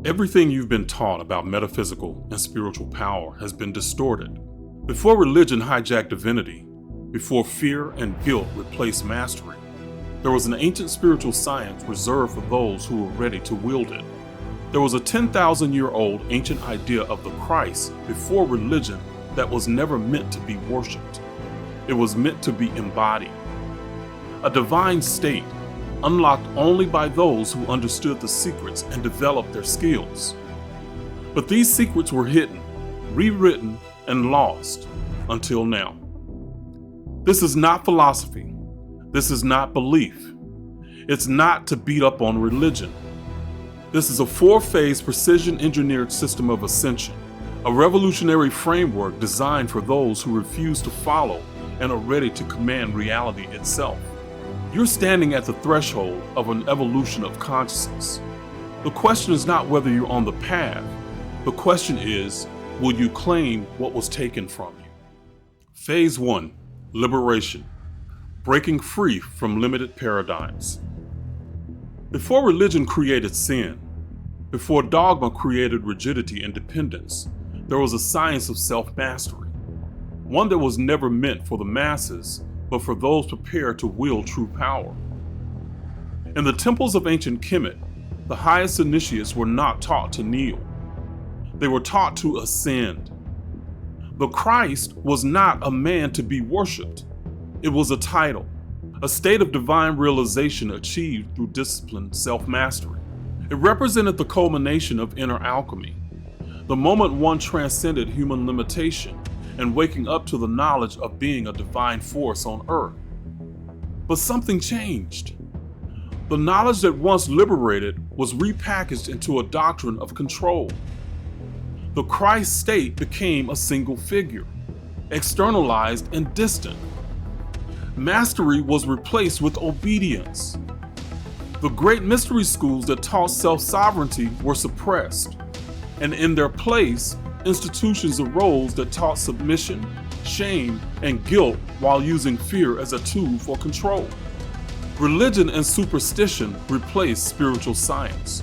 Everything you've been taught about metaphysical and spiritual power has been distorted. Before religion hijacked divinity, before fear and guilt replaced mastery, there was an ancient spiritual science reserved for those who were ready to wield it. There was a 10,000-year-old ancient idea of the Christ before religion that was never meant to be worshipped. It was meant to be embodied. A divine state, unlocked only by those who understood the secrets and developed their skills. But these secrets were hidden, rewritten, and lost until now. This is not philosophy. This is not belief. It's not to beat up on religion. This is a 4-phase precision-engineered system of ascension, a revolutionary framework designed for those who refuse to follow and are ready to command reality itself. You're standing at the threshold of an evolution of consciousness. The question is not whether you're on the path. The question is, will you claim what was taken from you? Phase 1, liberation, breaking free from limited paradigms. Before religion created sin, before dogma created rigidity and dependence, there was a science of self-mastery, one that was never meant for the masses, but for those prepared to wield true power. In the temples of ancient Kemet, the highest initiates were not taught to kneel. They were taught to ascend. The Christ was not a man to be worshipped. It was a title, a state of divine realization achieved through disciplined self-mastery. It represented the culmination of inner alchemy, the moment one transcended human limitation and waking up to the knowledge of being a divine force on earth. But something changed. The knowledge that once liberated was repackaged into a doctrine of control. The Christ state became a single figure, externalized and distant. Mastery was replaced with obedience. The great mystery schools that taught self-sovereignty were suppressed, and in their place, institutions arose that taught submission, shame, and guilt while using fear as a tool for control. Religion and superstition replaced spiritual science.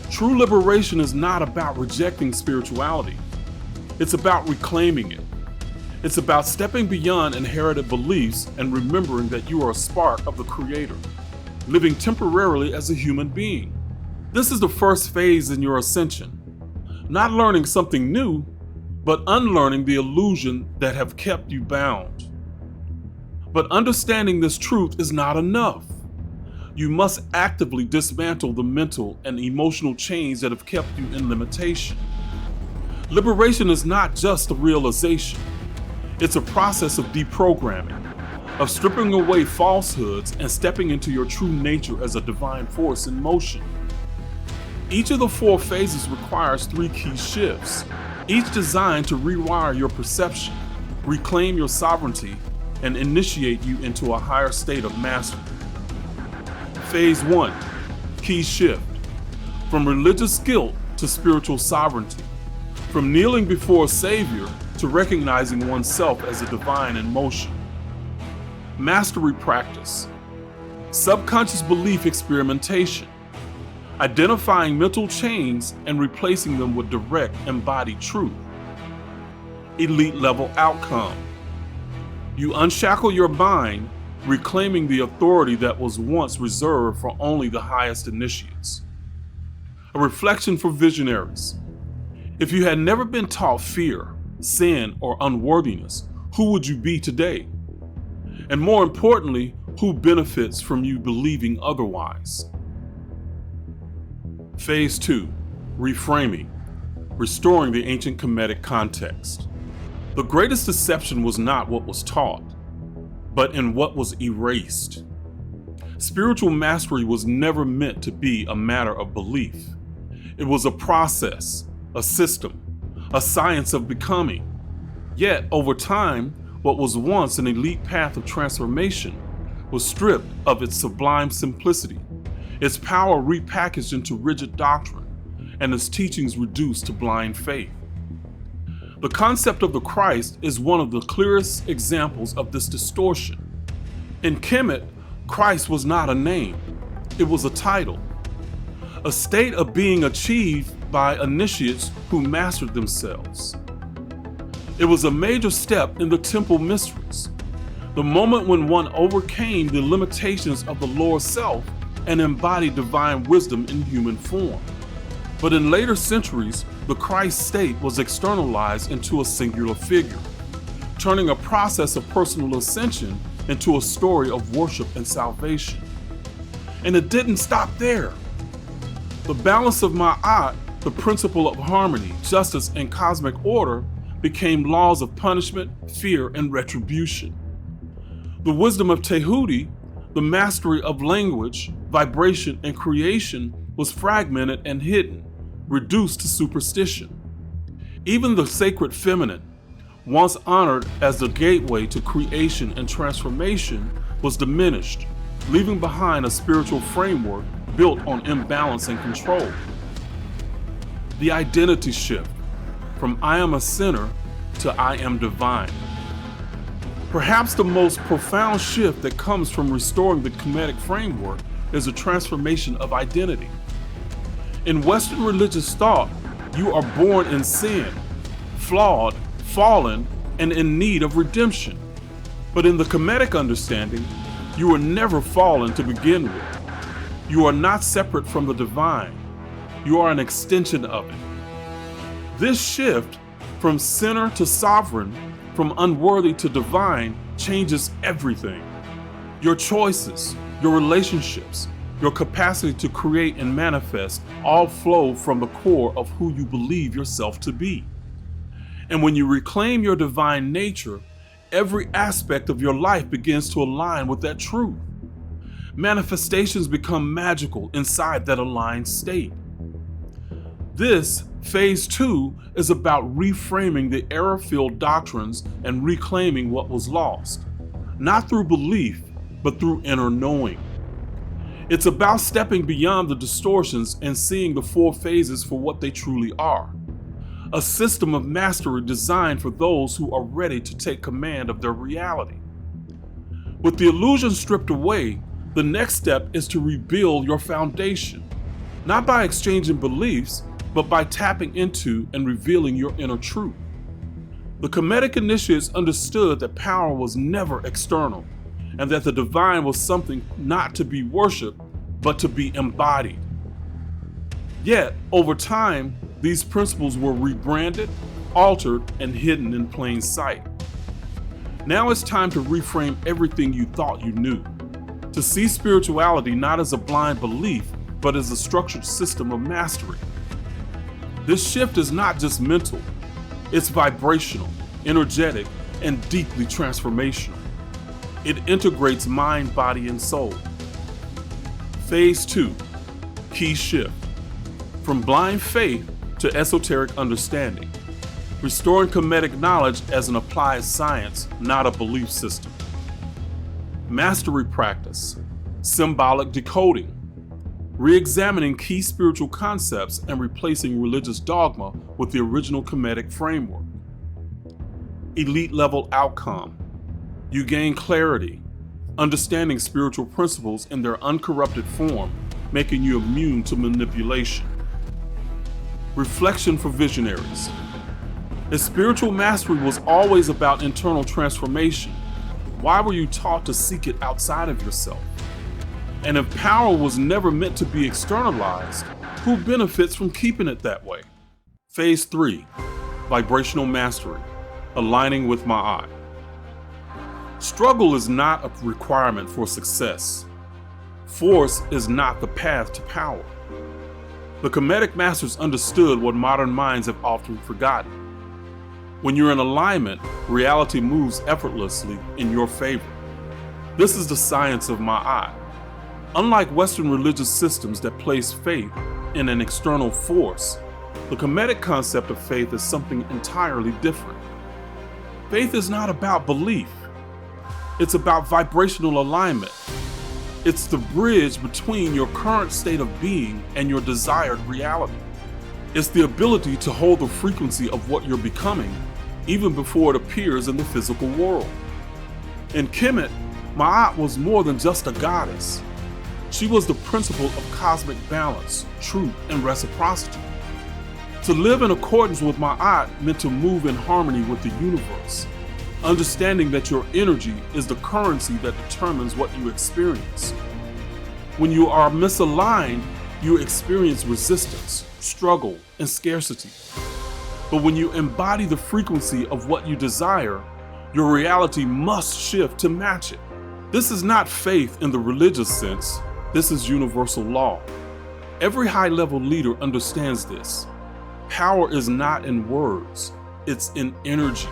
True liberation is not about rejecting spirituality. It's about reclaiming it. It's about stepping beyond inherited beliefs and remembering that you are a spark of the Creator, living temporarily as a human being. This is the first phase in your ascension. Not learning something new, but unlearning the illusion that have kept you bound. But understanding this truth is not enough. You must actively dismantle the mental and emotional chains that have kept you in limitation. Liberation is not just a realization. It's a process of deprogramming, of stripping away falsehoods and stepping into your true nature as a divine force in motion. Each of the 4 phases requires 3 key shifts, each designed to rewire your perception, reclaim your sovereignty, and initiate you into a higher state of mastery. Phase 1, key shift. From religious guilt to spiritual sovereignty. From kneeling before a savior to recognizing oneself as a divine in motion. Mastery practice. Subconscious belief experimentation. Identifying mental chains and replacing them with direct embodied truth. Elite level outcome. You unshackle your mind, reclaiming the authority that was once reserved for only the highest initiates. A reflection for visionaries. If you had never been taught fear, sin, or unworthiness, who would you be today? And more importantly, who benefits from you believing otherwise? Phase 2, reframing, restoring the ancient Kemetic context. The greatest deception was not what was taught, but in what was erased. Spiritual mastery was never meant to be a matter of belief. It was a process, a system, a science of becoming. Yet, over time, what was once an elite path of transformation was stripped of its sublime simplicity, its power repackaged into rigid doctrine, and its teachings reduced to blind faith. The concept of the Christ is one of the clearest examples of this distortion. In Kemet, Christ was not a name, it was a title. a state of being achieved by initiates who mastered themselves. It was a major step in the temple mysteries, the moment when one overcame the limitations of the lower self and embodied divine wisdom in human form. But in later centuries, the Christ state was externalized into a singular figure, turning a process of personal ascension into a story of worship and salvation. And it didn't stop there. The balance of Ma'at, the principle of harmony, justice, and cosmic order, became laws of punishment, fear, and retribution. The wisdom of Tehuti, the mastery of language, vibration, and creation, was fragmented and hidden, reduced to superstition. Even the sacred feminine, once honored as the gateway to creation and transformation, was diminished, leaving behind a spiritual framework built on imbalance and control. The identity shift from I am a sinner to I am divine. Perhaps the most profound shift that comes from restoring the Kemetic framework is a transformation of identity. In Western religious thought, you are born in sin, flawed, fallen, and in need of redemption. But in the Kemetic understanding, you were never fallen to begin with. You are not separate from the divine. You are an extension of it. This shift from sinner to sovereign, from unworthy to divine, changes everything. Your choices, your relationships, your capacity to create and manifest all flow from the core of who you believe yourself to be. And when you reclaim your divine nature, every aspect of your life begins to align with that truth. Manifestations become magical inside that aligned state. This, phase 2, is about reframing the error-filled doctrines and reclaiming what was lost, not through belief, but through inner knowing. It's about stepping beyond the distortions and seeing the 4 phases for what they truly are. A system of mastery designed for those who are ready to take command of their reality. With the illusion stripped away, the next step is to rebuild your foundation, not by exchanging beliefs, but by tapping into and revealing your inner truth. The Kemetic initiates understood that power was never external, and that the divine was something not to be worshipped, but to be embodied. Yet, over time, these principles were rebranded, altered, and hidden in plain sight. Now it's time to reframe everything you thought you knew, to see spirituality not as a blind belief, but as a structured system of mastery. This shift is not just mental, it's vibrational, energetic, and deeply transformational. It integrates mind, body, and soul. Phase 2, key shift. From blind faith to esoteric understanding. Restoring Kemetic knowledge as an applied science, not a belief system. Mastery practice. Symbolic decoding. Re-examining key spiritual concepts and replacing religious dogma with the original Kemetic framework. Elite level outcome. You gain clarity, understanding spiritual principles in their uncorrupted form, making you immune to manipulation. Reflection for visionaries. If spiritual mastery was always about internal transformation, why were you taught to seek it outside of yourself? And if power was never meant to be externalized, who benefits from keeping it that way? Phase 3, vibrational mastery, aligning with Ma'at. Struggle is not a requirement for success. Force is not the path to power. The Kemetic masters understood what modern minds have often forgotten. When you're in alignment, reality moves effortlessly in your favor. This is the science of Ma'at. Unlike Western religious systems that place faith in an external force, the Kemetic concept of faith is something entirely different. Faith is not about belief. It's about vibrational alignment. It's the bridge between your current state of being and your desired reality. It's the ability to hold the frequency of what you're becoming even before it appears in the physical world. In Kemet, Ma'at was more than just a goddess. She was the principle of cosmic balance, truth, and reciprocity. To live in accordance with Ma'at meant to move in harmony with the universe, understanding that your energy is the currency that determines what you experience. When you are misaligned, you experience resistance, struggle, and scarcity. But when you embody the frequency of what you desire, your reality must shift to match it. This is not faith in the religious sense, this is universal law. Every high-level leader understands this. Power is not in words, it's in energy.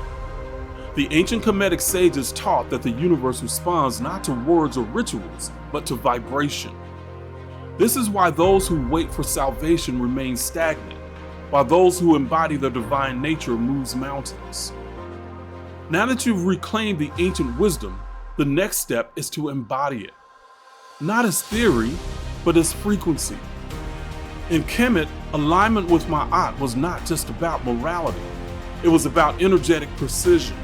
The ancient Kemetic sages taught that the universe responds not to words or rituals, but to vibration. This is why those who wait for salvation remain stagnant, while those who embody their divine nature moves mountains. Now that you've reclaimed the ancient wisdom, the next step is to embody it. Not as theory, but as frequency. In Kemet, alignment with Ma'at was not just about morality. It was about energetic precision.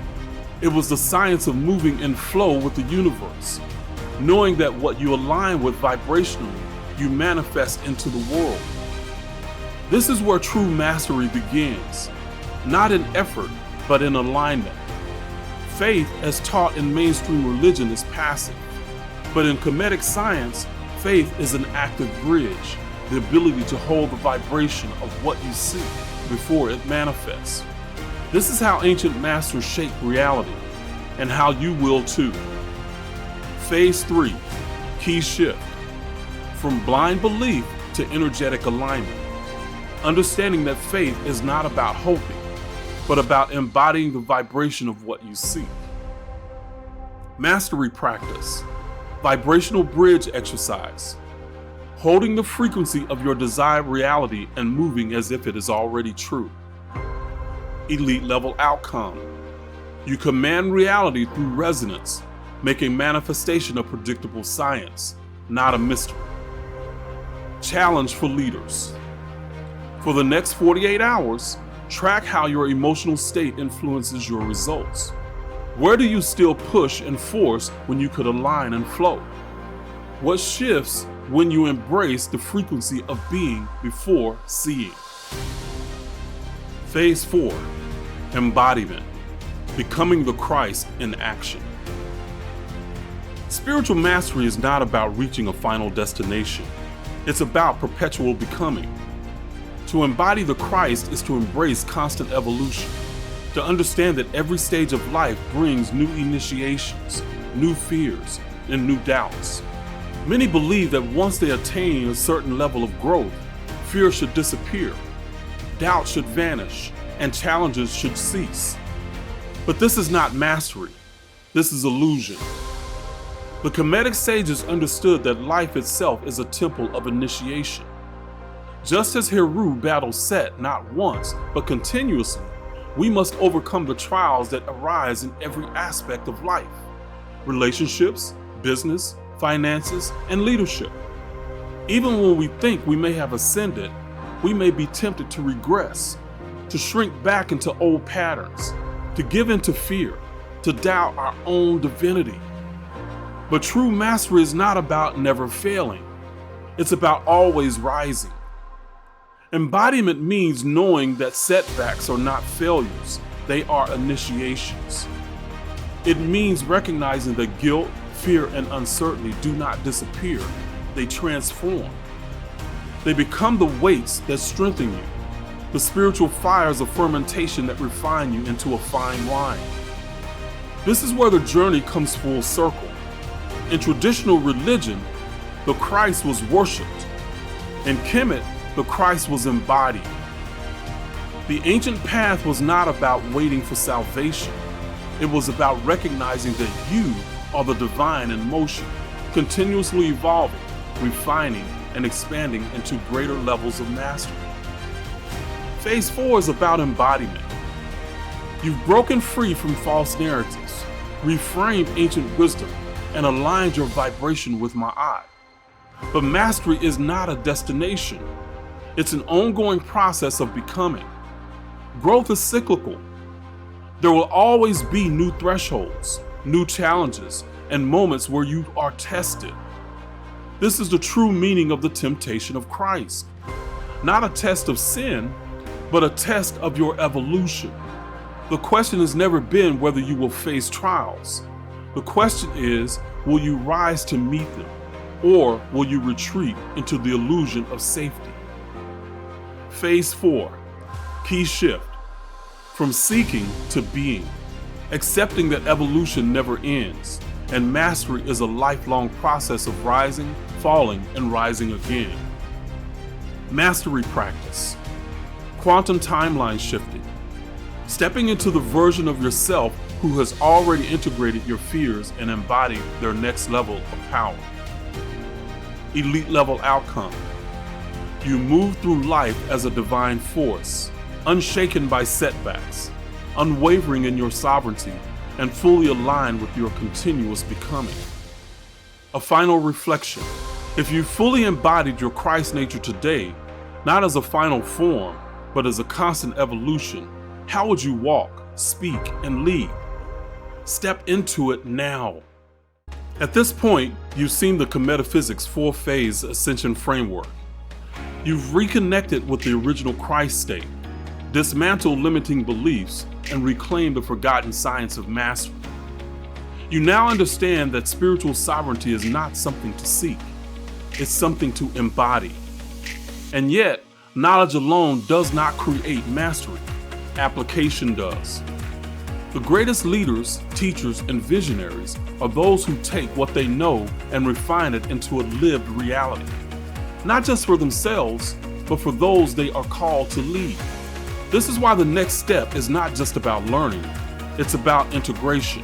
It was the science of moving in flow with the universe, knowing that what you align with vibrationally, you manifest into the world. This is where true mastery begins, not in effort, but in alignment. Faith, as taught in mainstream religion, is passive, but in Kemetic science, faith is an active bridge, the ability to hold the vibration of what you see before it manifests. This is how ancient masters shape reality, and how you will too. Phase 3, key shift. From blind belief to energetic alignment. Understanding that faith is not about hoping, but about embodying the vibration of what you seek. Mastery practice. Vibrational bridge exercise. Holding the frequency of your desired reality and moving as if it is already true. Elite level outcome. You command reality through resonance, making manifestation a predictable science, not a mystery. Challenge for leaders. For the next 48 hours, track how your emotional state influences your results. Where do you still push and force when you could align and flow? What shifts when you embrace the frequency of being before seeing? Phase 4, embodiment, becoming the Christ in action. Spiritual mastery is not about reaching a final destination. It's about perpetual becoming. To embody the Christ is to embrace constant evolution, to understand that every stage of life brings new initiations, new fears, and new doubts. Many believe that once they attain a certain level of growth, fear should disappear, doubt should vanish, and challenges should cease. But this is not mastery. This is illusion. The Kemetic sages understood that life itself is a temple of initiation. Just as Heru battled Set not once, but continuously, we must overcome the trials that arise in every aspect of life: relationships, business, finances, and leadership. Even when we think we may have ascended, we may be tempted to regress, to shrink back into old patterns, to give in to fear, to doubt our own divinity. But true mastery is not about never failing. It's about always rising. Embodiment means knowing that setbacks are not failures, they are initiations. It means recognizing that guilt, fear, and uncertainty do not disappear, they transform. They become the weights that strengthen you, the spiritual fires of fermentation that refine you into a fine wine. This is where the journey comes full circle. In traditional religion, the Christ was worshipped. In Kemet, the Christ was embodied. The ancient path was not about waiting for salvation. It was about recognizing that you are the divine in motion, continuously evolving, refining, and expanding into greater levels of mastery. Phase 4 is about embodiment. You've broken free from false narratives, reframed ancient wisdom, and aligned your vibration with Ma'at. But mastery is not a destination. It's an ongoing process of becoming. Growth is cyclical. There will always be new thresholds, new challenges, and moments where you are tested. This is the true meaning of the temptation of Christ. Not a test of sin, but a test of your evolution. The question has never been whether you will face trials. The question is, will you rise to meet them, or will you retreat into the illusion of safety? Phase 4, key shift. From seeking to being, accepting that evolution never ends, and mastery is a lifelong process of rising, falling, and rising again. Mastery practice. Quantum timeline shifting. Stepping into the version of yourself who has already integrated your fears and embodied their next level of power. Elite level outcome. You move through life as a divine force, unshaken by setbacks, unwavering in your sovereignty, and fully aligned with your continuous becoming. A final reflection. If you fully embodied your Christ nature today, not as a final form, but as a constant evolution, how would you walk, speak, and lead? Step into it now. At this point, you've seen the Kemetic 4-phase Ascension framework. You've reconnected with the original Christ state, dismantled limiting beliefs, and reclaimed the forgotten science of mastery. You now understand that spiritual sovereignty is not something to seek, it's something to embody. And yet, knowledge alone does not create mastery. Application does. The greatest leaders, teachers, and visionaries are those who take what they know and refine it into a lived reality. Not just for themselves, but for those they are called to lead. This is why the next step is not just about learning, it's about integration.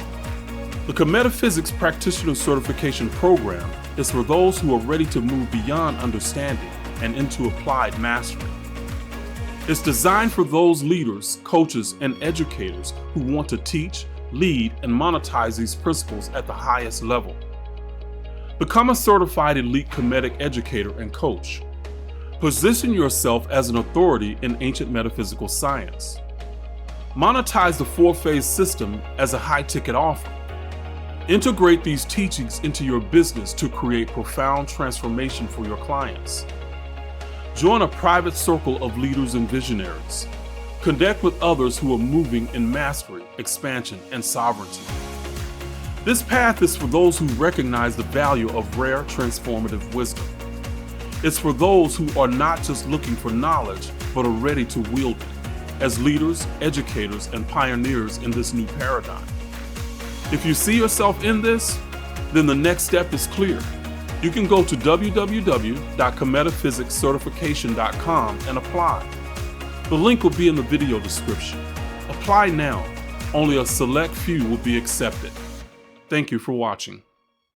The Kemetic Practitioner Certification Program is for those who are ready to move beyond understanding and into applied mastery. It's designed for those leaders, coaches, and educators who want to teach, lead, and monetize these principles at the highest level. Become a certified elite Kemetic educator and coach. Position yourself as an authority in ancient metaphysical science. Monetize the 4-phase system as a high-ticket offer. Integrate these teachings into your business to create profound transformation for your clients. Join a private circle of leaders and visionaries. Connect with others who are moving in mastery, expansion, and sovereignty. This path is for those who recognize the value of rare, transformative wisdom. It's for those who are not just looking for knowledge, but are ready to wield it, as leaders, educators, and pioneers in this new paradigm. If you see yourself in this, then the next step is clear. You can go to www.kemeticphysicscertification.com and apply. The link will be in the video description. Apply now. Only a select few will be accepted. Thank you for watching.